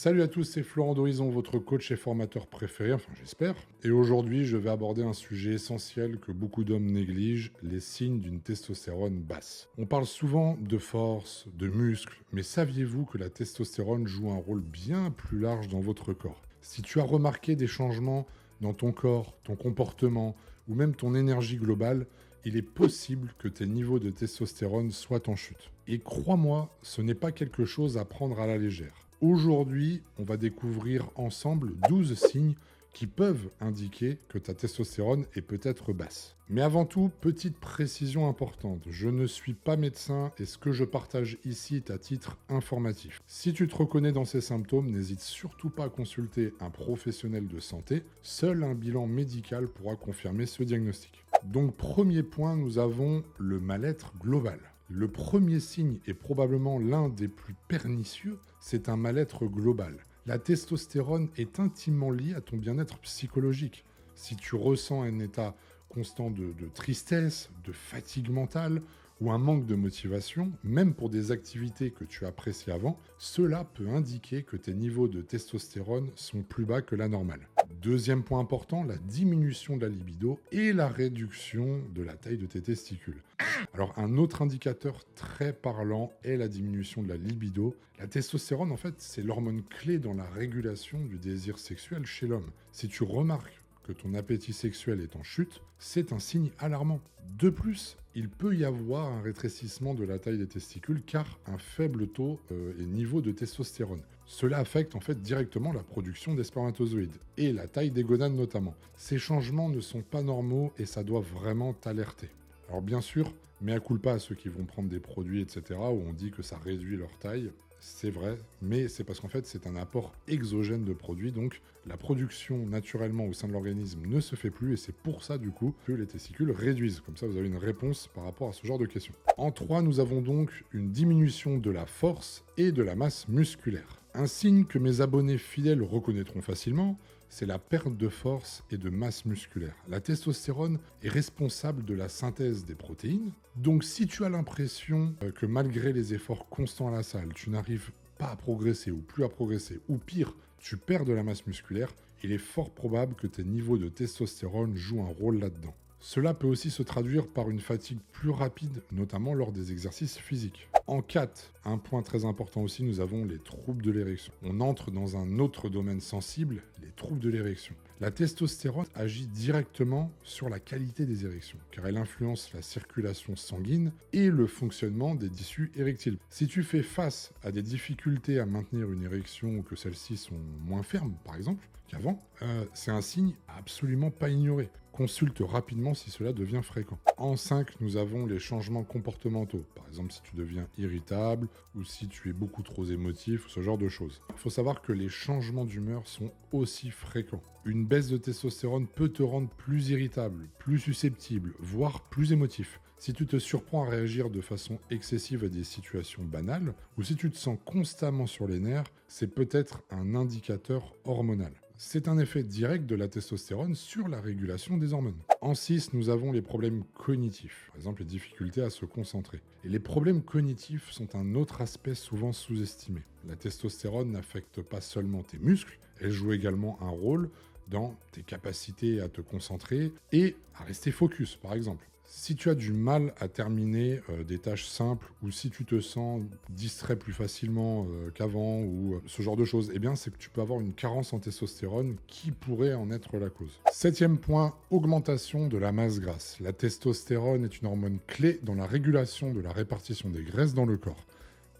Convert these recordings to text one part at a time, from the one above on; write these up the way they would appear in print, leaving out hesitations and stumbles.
Salut à tous, c'est Florent d'Horizon, votre coach et formateur préféré, enfin j'espère. Et aujourd'hui, je vais aborder un sujet essentiel que beaucoup d'hommes négligent, les signes d'une testostérone basse. On parle souvent de force, de muscles, mais saviez-vous que la testostérone joue un rôle bien plus large dans votre corps? Si tu as remarqué des changements dans ton corps, ton comportement ou même ton énergie globale, il est possible que tes niveaux de testostérone soient en chute. Et crois-moi, ce n'est pas quelque chose à prendre à la légère. Aujourd'hui, on va découvrir ensemble 12 signes qui peuvent indiquer que ta testostérone est peut-être basse. Mais avant tout, petite précision importante, je ne suis pas médecin et ce que je partage ici est à titre informatif. Si tu te reconnais dans ces symptômes, n'hésite surtout pas à consulter un professionnel de santé, seul un bilan médical pourra confirmer ce diagnostic. Donc premier point, nous avons le mal-être global. Le premier signe est probablement l'un des plus pernicieux, c'est un mal-être global. La testostérone est intimement liée à ton bien-être psychologique. Si tu ressens un état constant de tristesse, de fatigue mentale ou un manque de motivation, même pour des activités que tu apprécies avant, cela peut indiquer que tes niveaux de testostérone sont plus bas que la normale. Deuxième point important, la diminution de la libido et la réduction de la taille de tes testicules. Alors un autre indicateur très parlant est la diminution de la libido. La testostérone, en fait, c'est l'hormone clé dans la régulation du désir sexuel chez l'homme. Si tu remarques que ton appétit sexuel est en chute, c'est un signe alarmant. De plus, il peut y avoir un rétrécissement de la taille des testicules car un faible taux et niveau de testostérone. Cela affecte en fait directement la production des spermatozoïdes et la taille des gonades notamment. Ces changements ne sont pas normaux et ça doit vraiment t'alerter. Alors bien sûr, mea culpa à ceux qui vont prendre des produits, etc., où on dit que ça réduit leur taille. C'est vrai, mais c'est parce qu'en fait, c'est un apport exogène de produits, donc la production naturellement au sein de l'organisme ne se fait plus, et c'est pour ça, du coup, que les testicules réduisent. Comme ça, vous avez une réponse par rapport à ce genre de questions. En 3, nous avons donc une diminution de la force et de la masse musculaire. Un signe que mes abonnés fidèles reconnaîtront facilement, c'est la perte de force et de masse musculaire. La testostérone est responsable de la synthèse des protéines. Donc si tu as l'impression que malgré les efforts constants à la salle, tu n'arrives pas à progresser ou plus à progresser, ou pire, tu perds de la masse musculaire, il est fort probable que tes niveaux de testostérone jouent un rôle là-dedans. Cela peut aussi se traduire par une fatigue plus rapide, notamment lors des exercices physiques. En 4, un point très important aussi, nous avons les troubles de l'érection. On entre dans un autre domaine sensible, les troubles de l'érection. La testostérone agit directement sur la qualité des érections, car elle influence la circulation sanguine et le fonctionnement des tissus érectiles. Si tu fais face à des difficultés à maintenir une érection ou que celles-ci sont moins fermes, par exemple, qu'avant, c'est un signe à absolument pas ignorer. Consulte rapidement si cela devient fréquent. En 5, nous avons les changements comportementaux. Par exemple, si tu deviens irritable ou si tu es beaucoup trop émotif, ce genre de choses. Il faut savoir que les changements d'humeur sont aussi fréquents. Une baisse de testostérone peut te rendre plus irritable, plus susceptible, voire plus émotif. Si tu te surprends à réagir de façon excessive à des situations banales, ou si tu te sens constamment sur les nerfs, c'est peut-être un indicateur hormonal. C'est un effet direct de la testostérone sur la régulation des hormones. En 6, nous avons les problèmes cognitifs, par exemple les difficultés à se concentrer. Et les problèmes cognitifs sont un autre aspect souvent sous-estimé. La testostérone n'affecte pas seulement tes muscles, elle joue également un rôle dans tes capacités à te concentrer et à rester focus, par exemple. Si tu as du mal à terminer des tâches simples ou si tu te sens distrait plus facilement qu'avant ou ce genre de choses, eh bien c'est que tu peux avoir une carence en testostérone qui pourrait en être la cause. 7e point, augmentation de la masse grasse. La testostérone est une hormone clé dans la régulation de la répartition des graisses dans le corps.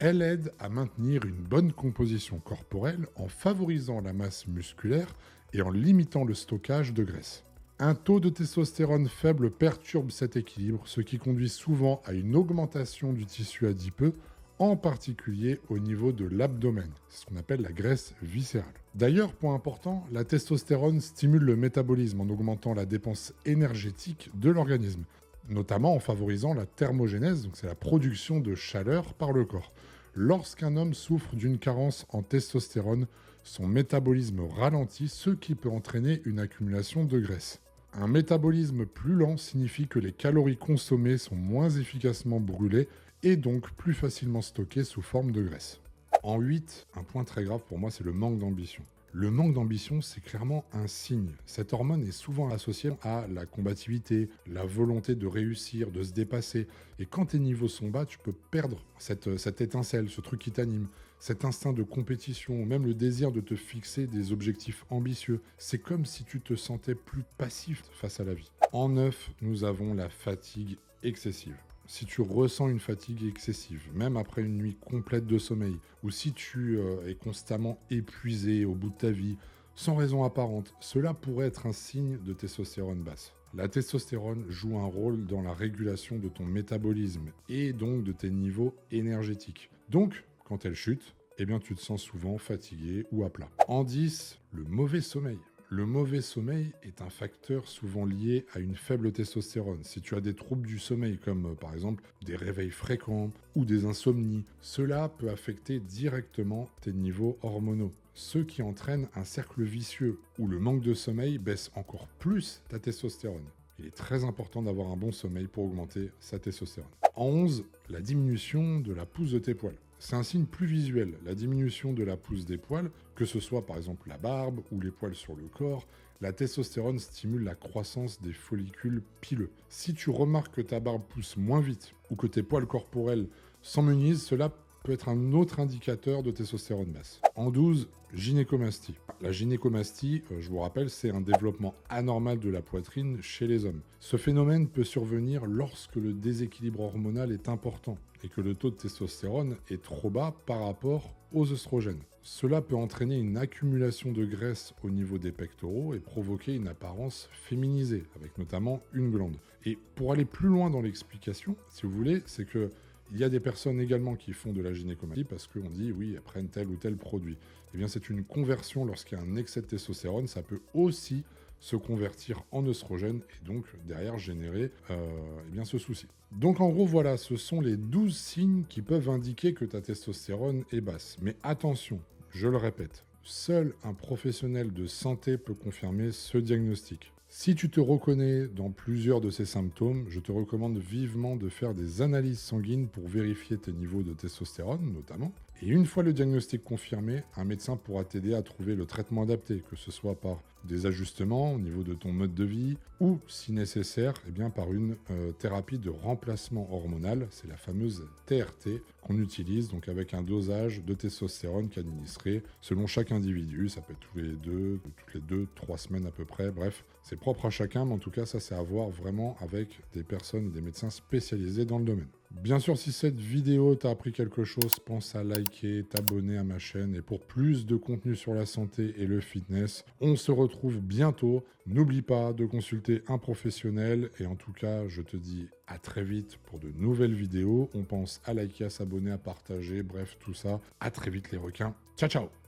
Elle aide à maintenir une bonne composition corporelle en favorisant la masse musculaire et en limitant le stockage de graisse. Un taux de testostérone faible perturbe cet équilibre, ce qui conduit souvent à une augmentation du tissu adipeux, en particulier au niveau de l'abdomen. C'est ce qu'on appelle la graisse viscérale. D'ailleurs, point important, la testostérone stimule le métabolisme en augmentant la dépense énergétique de l'organisme, notamment en favorisant la thermogénèse, donc c'est la production de chaleur par le corps. Lorsqu'un homme souffre d'une carence en testostérone, son métabolisme ralentit, ce qui peut entraîner une accumulation de graisse. Un métabolisme plus lent signifie que les calories consommées sont moins efficacement brûlées et donc plus facilement stockées sous forme de graisse. En 8, un point très grave pour moi, c'est le manque d'ambition. Le manque d'ambition, c'est clairement un signe. Cette hormone est souvent associée à la combativité, la volonté de réussir, de se dépasser. Et quand tes niveaux sont bas, tu peux perdre cette étincelle, ce truc qui t'anime, cet instinct de compétition, même le désir de te fixer des objectifs ambitieux. C'est comme si tu te sentais plus passif face à la vie. En 9, nous avons la fatigue excessive. Si tu ressens une fatigue excessive, même après une nuit complète de sommeil, ou si tu es constamment épuisé au bout de ta vie, sans raison apparente, cela pourrait être un signe de testostérone basse. La testostérone joue un rôle dans la régulation de ton métabolisme et donc de tes niveaux énergétiques. Donc, quand elle chute, eh bien tu te sens souvent fatigué ou à plat. En 10, le mauvais sommeil. Le mauvais sommeil est un facteur souvent lié à une faible testostérone. Si tu as des troubles du sommeil comme par exemple des réveils fréquents ou des insomnies, cela peut affecter directement tes niveaux hormonaux. Ce qui entraîne un cercle vicieux où le manque de sommeil baisse encore plus ta testostérone. Il est très important d'avoir un bon sommeil pour augmenter sa testostérone. En 11, la diminution de la pousse de tes poils. C'est un signe plus visuel, la diminution de la pousse des poils, que ce soit par exemple la barbe ou les poils sur le corps. La testostérone stimule la croissance des follicules pileux. Si tu remarques que ta barbe pousse moins vite ou que tes poils corporels s'emmenisent, cela peut être un autre indicateur de testostérone basse. En 12, gynécomastie. La gynécomastie, je vous rappelle, c'est un développement anormal de la poitrine chez les hommes. Ce phénomène peut survenir lorsque le déséquilibre hormonal est important et que le taux de testostérone est trop bas par rapport aux œstrogènes. Cela peut entraîner une accumulation de graisse au niveau des pectoraux et provoquer une apparence féminisée, avec notamment une glande. Et pour aller plus loin dans l'explication, si vous voulez, c'est que il y a des personnes également qui font de la gynécomastie parce qu'on dit oui, elles prennent tel ou tel produit. Eh bien, c'est une conversion lorsqu'il y a un excès de testostérone. Ça peut aussi se convertir en œstrogène et donc derrière générer eh bien, ce souci. Donc en gros, voilà, ce sont les 12 signes qui peuvent indiquer que ta testostérone est basse. Mais attention, je le répète, seul un professionnel de santé peut confirmer ce diagnostic. Si tu te reconnais dans plusieurs de ces symptômes, je te recommande vivement de faire des analyses sanguines pour vérifier tes niveaux de testostérone notamment. Et une fois le diagnostic confirmé, un médecin pourra t'aider à trouver le traitement adapté, que ce soit par des ajustements au niveau de ton mode de vie ou, si nécessaire, eh bien, par une thérapie de remplacement hormonal, c'est la fameuse TRT qu'on utilise donc avec un dosage de testostérone qui est administré selon chaque individu, ça peut être toutes les 2-3 semaines à peu près, bref, c'est propre à chacun, mais en tout cas ça c'est à voir vraiment avec des personnes et des médecins spécialisés dans le domaine. Bien sûr, si cette vidéo t'a appris quelque chose, pense à liker, t'abonner à ma chaîne. Et pour plus de contenu sur la santé et le fitness, on se retrouve bientôt. N'oublie pas de consulter un professionnel. Et en tout cas, je te dis à très vite pour de nouvelles vidéos. On pense à liker, à s'abonner, à partager, bref, tout ça. À très vite les requins. Ciao, ciao!